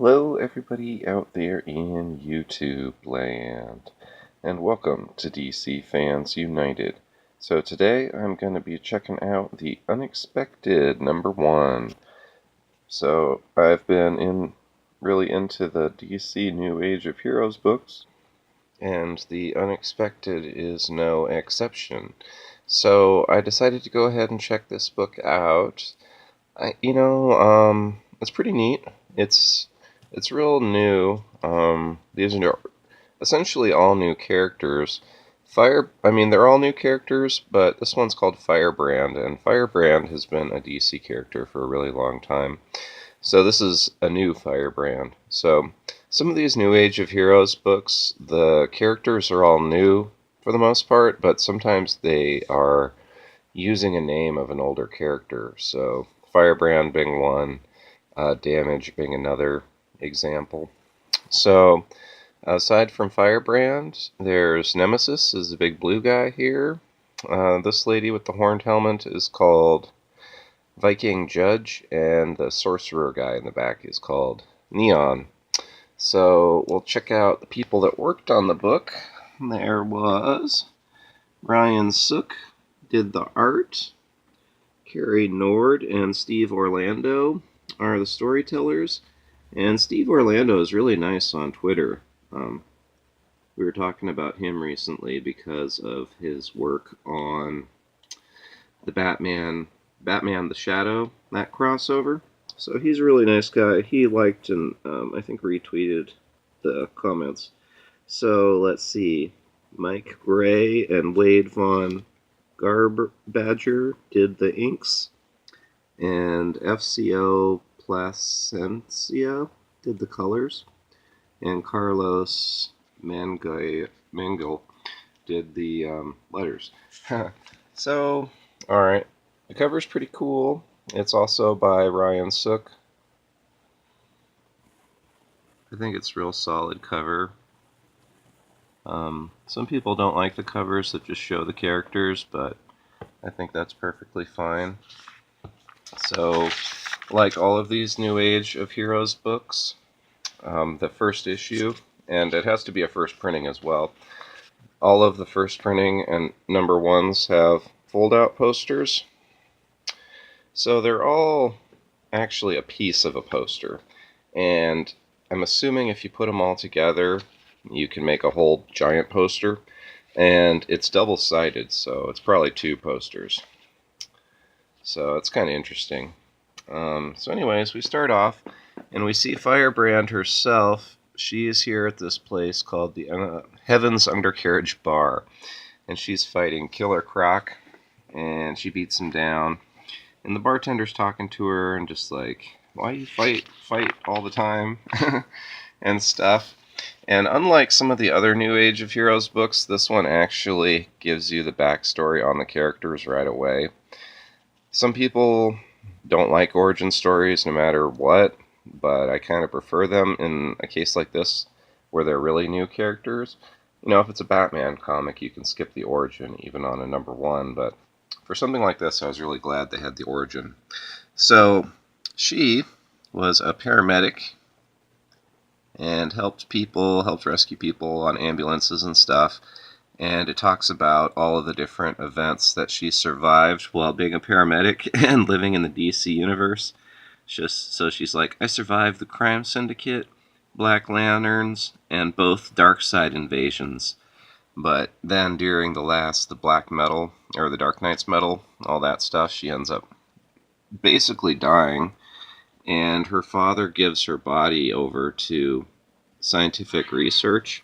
Hello, everybody out there in YouTube land, and welcome to DC Fans United. So today I'm going to be checking out the Unexpected #1. So I've been really into the DC New Age of Heroes books, and the Unexpected is no exception. So I decided to go ahead and check this book out. It's pretty neat. It's real new. These are essentially all new characters. They're all new characters, but this one's called Firebrand, and Firebrand has been a DC character for a really long time. So this is a new Firebrand. So some of these New Age of Heroes books, the characters are all new for the most part, but sometimes they are using a name of an older character. So Firebrand being one, Damage being another example. So aside from Firebrand, there's Nemesis, is the big blue guy here. This lady with the horned helmet is called Viking Judge, and the sorcerer guy in the back is called Neon. So we'll check out the people that worked on the book. There was Ryan Sook did the art. Carrie Nord and Steve Orlando are the storytellers. And Steve Orlando is really nice on Twitter. We were talking about him recently because of his work on the Batman the Shadow, that crossover. So he's a really nice guy. He liked and I think retweeted the comments. So let's see. Mike Gray and Wade Von Garbadger did the inks, and FCO Placencia did the colors, and Carlos Mangle did the letters. So, alright, the cover's pretty cool. It's also by Ryan Sook. I think it's a real solid cover. Some people don't like the covers that just show the characters, but I think that's perfectly fine. So, like all of these New Age of Heroes books, the first issue, and it has to be a first printing as well, all of the first printing and #1s have fold-out posters. So they're all actually a piece of a poster, and I'm assuming if you put them all together, you can make a whole giant poster, and it's double-sided, so it's probably 2 posters. So it's kind of interesting. So anyways, we start off, and we see Firebrand herself. She is here at this place called the Heaven's Undercarriage Bar, and she's fighting Killer Croc, and she beats him down. And the bartender's talking to her and just like, why you fight all the time and stuff. And unlike some of the other New Age of Heroes books, this one actually gives you the backstory on the characters right away. Some people don't like origin stories no matter what, but I kind of prefer them in a case like this where they're really new characters. You know, if it's a Batman comic, you can skip the origin even on a #1, but for something like this, I was really glad they had the origin. So she was a paramedic and helped rescue people on ambulances and stuff. And it talks about all of the different events that she survived while being a paramedic and living in the DC universe. So she's like, I survived the crime syndicate, Black Lanterns, and both Darkseid invasions. But then during the Black Metal, or the Dark Knight's Metal, all that stuff, she ends up basically dying. And her father gives her body over to scientific research.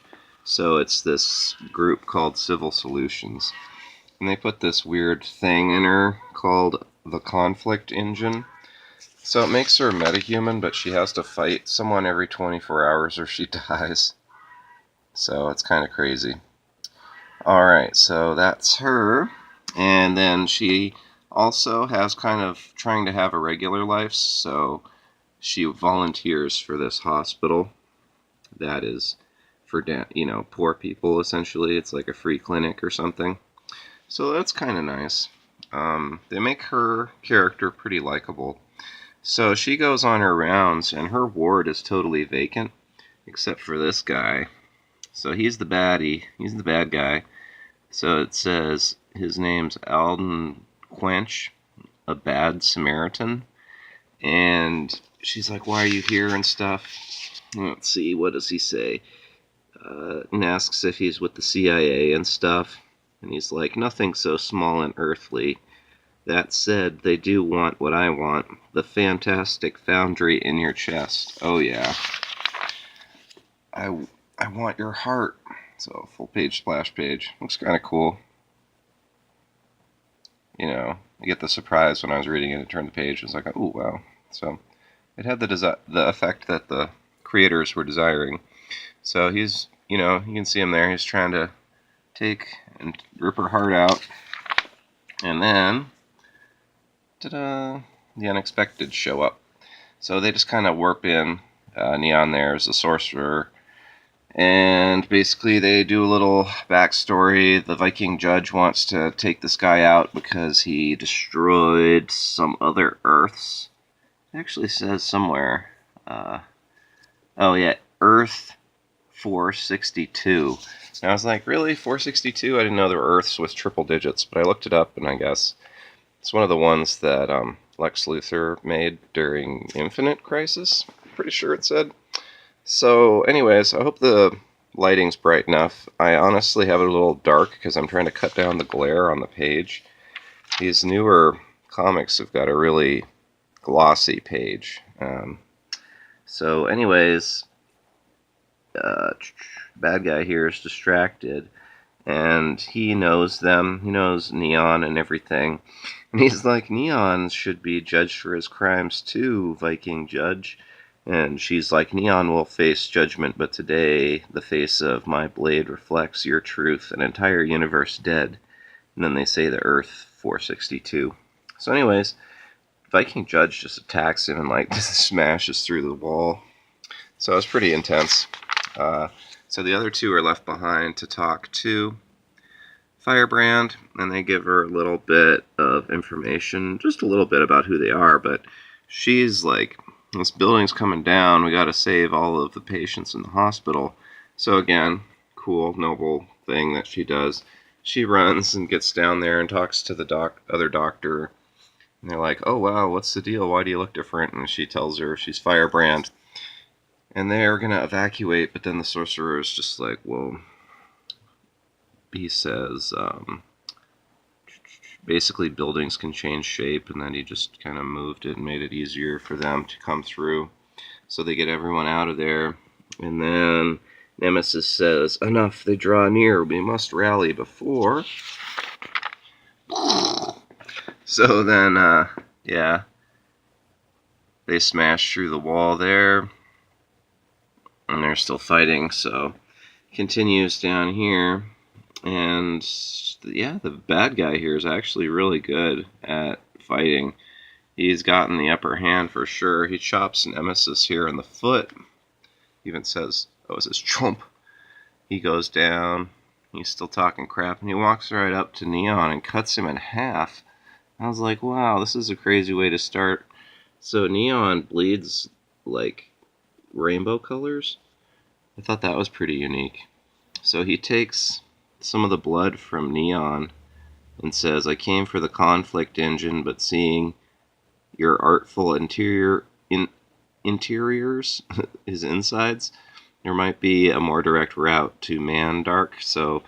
So it's this group called Civil Solutions. And they put this weird thing in her called the Conflict Engine. So it makes her a metahuman, but she has to fight someone every 24 hours or she dies. So it's kind of crazy. Alright, so that's her. And then she also has kind of trying to have a regular life, so she volunteers for this hospital that is for poor people, essentially. It's like a free clinic or something. So that's kind of nice. They make her character pretty likable. So she goes on her rounds, and her ward is totally vacant, except for this guy. So he's the baddie. He's the bad guy. So it says his name's Alden Quench, a Bad Samaritan. And she's like, why are you here and stuff? Let's see, what does he say? And asks if he's with the CIA and stuff. And he's like, nothing so small and earthly. That said, they do want what I want, the fantastic foundry in your chest. Oh yeah. I want your heart. So, full page splash page. Looks kind of cool. You know, I get the surprise when I was reading it and turned the page. It was like, oh wow. So, it had the effect that the creators were desiring. So he's, you know, you can see him there. He's trying to take and rip her heart out. And then, ta-da, the unexpected show up. So they just kind of warp in. Neon there is a sorcerer. And basically they do a little backstory. The Viking judge wants to take this guy out because he destroyed some other Earths. It actually says somewhere. Oh yeah, Earth 462. And I was like, really? 462? I didn't know there were Earths with triple digits, but I looked it up, and I guess it's one of the ones that Lex Luthor made during Infinite Crisis. Pretty sure it said. So, anyways, I hope the lighting's bright enough. I honestly have it a little dark because I'm trying to cut down the glare on the page. These newer comics have got a really glossy page. So, anyways, bad guy here is distracted, and he knows them. He knows Neon and everything. And he's like, Neon should be judged for his crimes too, Viking judge. And she's like, Neon will face judgment, but today the face of my blade reflects your truth, an entire universe dead. And then they say the Earth 462. So anyways, Viking judge just attacks him and like smashes through the wall. So it's pretty intense. So the other two are left behind to talk to Firebrand, and they give her a little bit of information, just a little bit about who they are, but she's like, this building's coming down, we gotta save all of the patients in the hospital. So again, cool, noble thing that she does. She runs and gets down there and talks to the other doctor, and they're like, oh wow, what's the deal? Why do you look different? And she tells her she's Firebrand. And they're going to evacuate, but then the sorcerer is just like, well, he says, basically buildings can change shape, and then he just kind of moved it and made it easier for them to come through. So they get everyone out of there, and then Nemesis says, enough, they draw near, we must rally before. So then, yeah, they smash through the wall there. And they're still fighting, so continues down here, and yeah, the bad guy here is actually really good at fighting. He's gotten the upper hand for sure. He chops Nemesis here in the foot. Even says, oh, it says chomp. He goes down. He's still talking crap, and he walks right up to Neon and cuts him in half. I was like, wow, this is a crazy way to start. So Neon bleeds like rainbow colors. I thought that was pretty unique. So he takes some of the blood from Neon and says, I came for the conflict engine, but seeing your artful interiors, his insides, there might be a more direct route to Mandark. So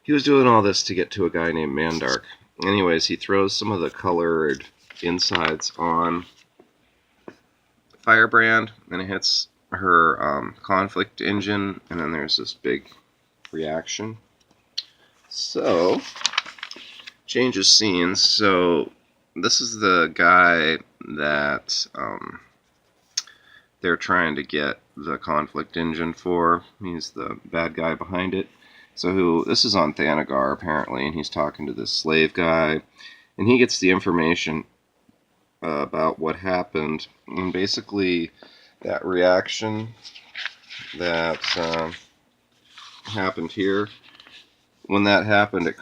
he was doing all this to get to a guy named Mandark. Anyways, he throws some of the colored insides on Firebrand, and it hits her conflict engine, and then there's this big reaction. So, changes scenes. So, this is the guy that they're trying to get the conflict engine for. He's the bad guy behind it. So, this is on Thanagar, apparently, and he's talking to this slave guy, and he gets the information about what happened, and basically that reaction that happened here, when that happened, it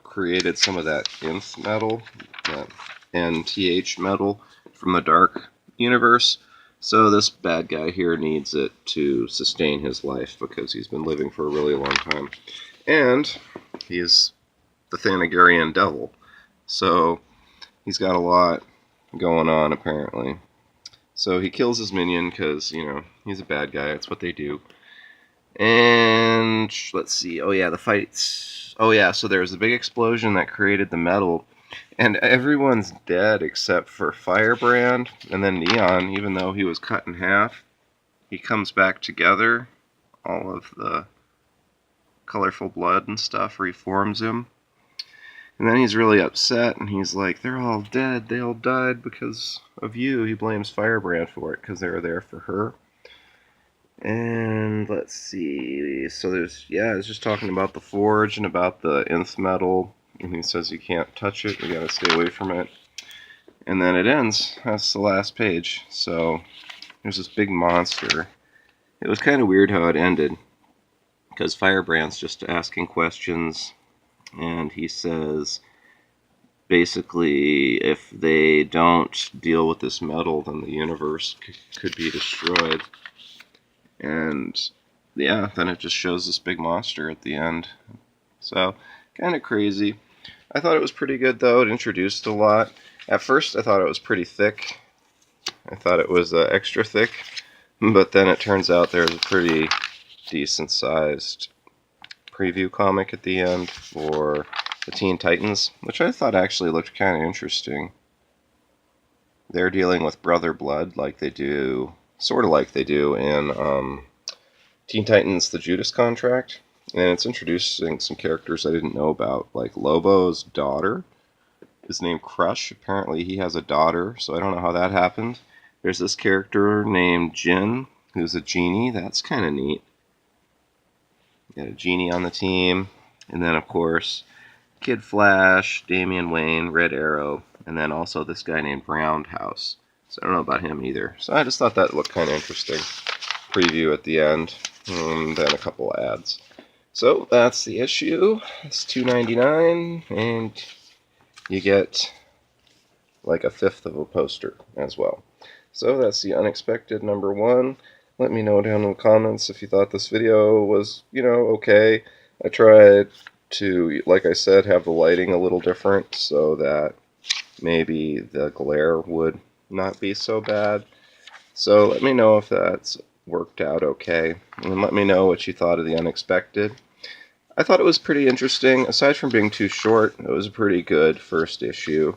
created some of that nth metal, that NTH metal from the Dark universe. So this bad guy here needs it to sustain his life because he's been living for a really long time. And he's the Thanagarian devil. So he's got a lot going on, apparently. So he kills his minion because, you know, he's a bad guy. That's what they do. And let's see. Oh, yeah, the fights. Oh, yeah, so there was a big explosion that created the metal. And everyone's dead except for Firebrand. And then Neon, even though he was cut in half, he comes back together. All of the colorful blood and stuff reforms him. And then he's really upset, and he's like, they're all dead. They all died because of you. He blames Firebrand for it because they were there for her. And let's see. So there's, yeah, it's just talking about the forge and about the nth metal. And he says you can't touch it. You gotta stay away from it. And then it ends. That's the last page. So there's this big monster. It was kind of weird how it ended, because Firebrand's just asking questions. And he says, basically, if they don't deal with this metal, then the universe could be destroyed. And yeah, then it just shows this big monster at the end. So, kind of crazy. I thought it was pretty good, though. It introduced a lot. At first, I thought it was pretty thick. I thought it was extra thick. But then it turns out there's a pretty decent-sized preview comic at the end for the Teen Titans, which I thought actually looked kind of interesting. They're dealing with brother blood like they do, sort of like they do in Teen Titans The Judas Contract, and it's introducing some characters I didn't know about, like Lobo's daughter is named Crush. Apparently he has a daughter, so I don't know how that happened. There's this character named Jin, who's a genie. That's kind of neat. Got a genie on the team. And then, of course, Kid Flash, Damian Wayne, Red Arrow, and then also this guy named Roundhouse. So I don't know about him either. So I just thought that looked kind of interesting. Preview at the end, and then a couple ads. So that's the issue. It's $2.99, and you get like a fifth of a poster as well. So that's the Unexpected #1. Let me know down in the comments if you thought this video was, you know, okay. I tried to, like I said, have the lighting a little different so that maybe the glare would not be so bad. So let me know if that's worked out okay. And let me know what you thought of the Unexpected. I thought it was pretty interesting. Aside from being too short, it was a pretty good first issue.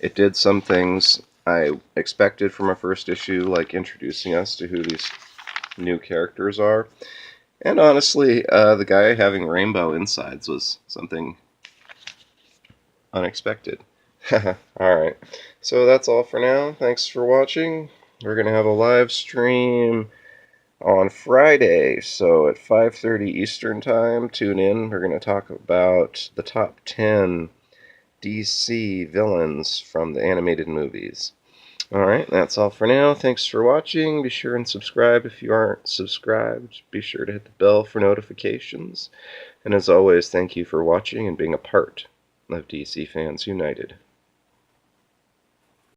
It did some things I expected from a first issue, like introducing us to who these new characters are. And honestly, the guy having rainbow insides was something unexpected. Alright, so that's all for now. Thanks for watching. We're going to have a live stream on Friday, so at 5:30 Eastern Time, tune in. We're going to talk about the top 10 DC villains from the animated movies. Alright, that's all for now. Thanks for watching. Be sure and subscribe if you aren't subscribed. Be sure to hit the bell for notifications. And as always, thank you for watching and being a part of DC Fans United.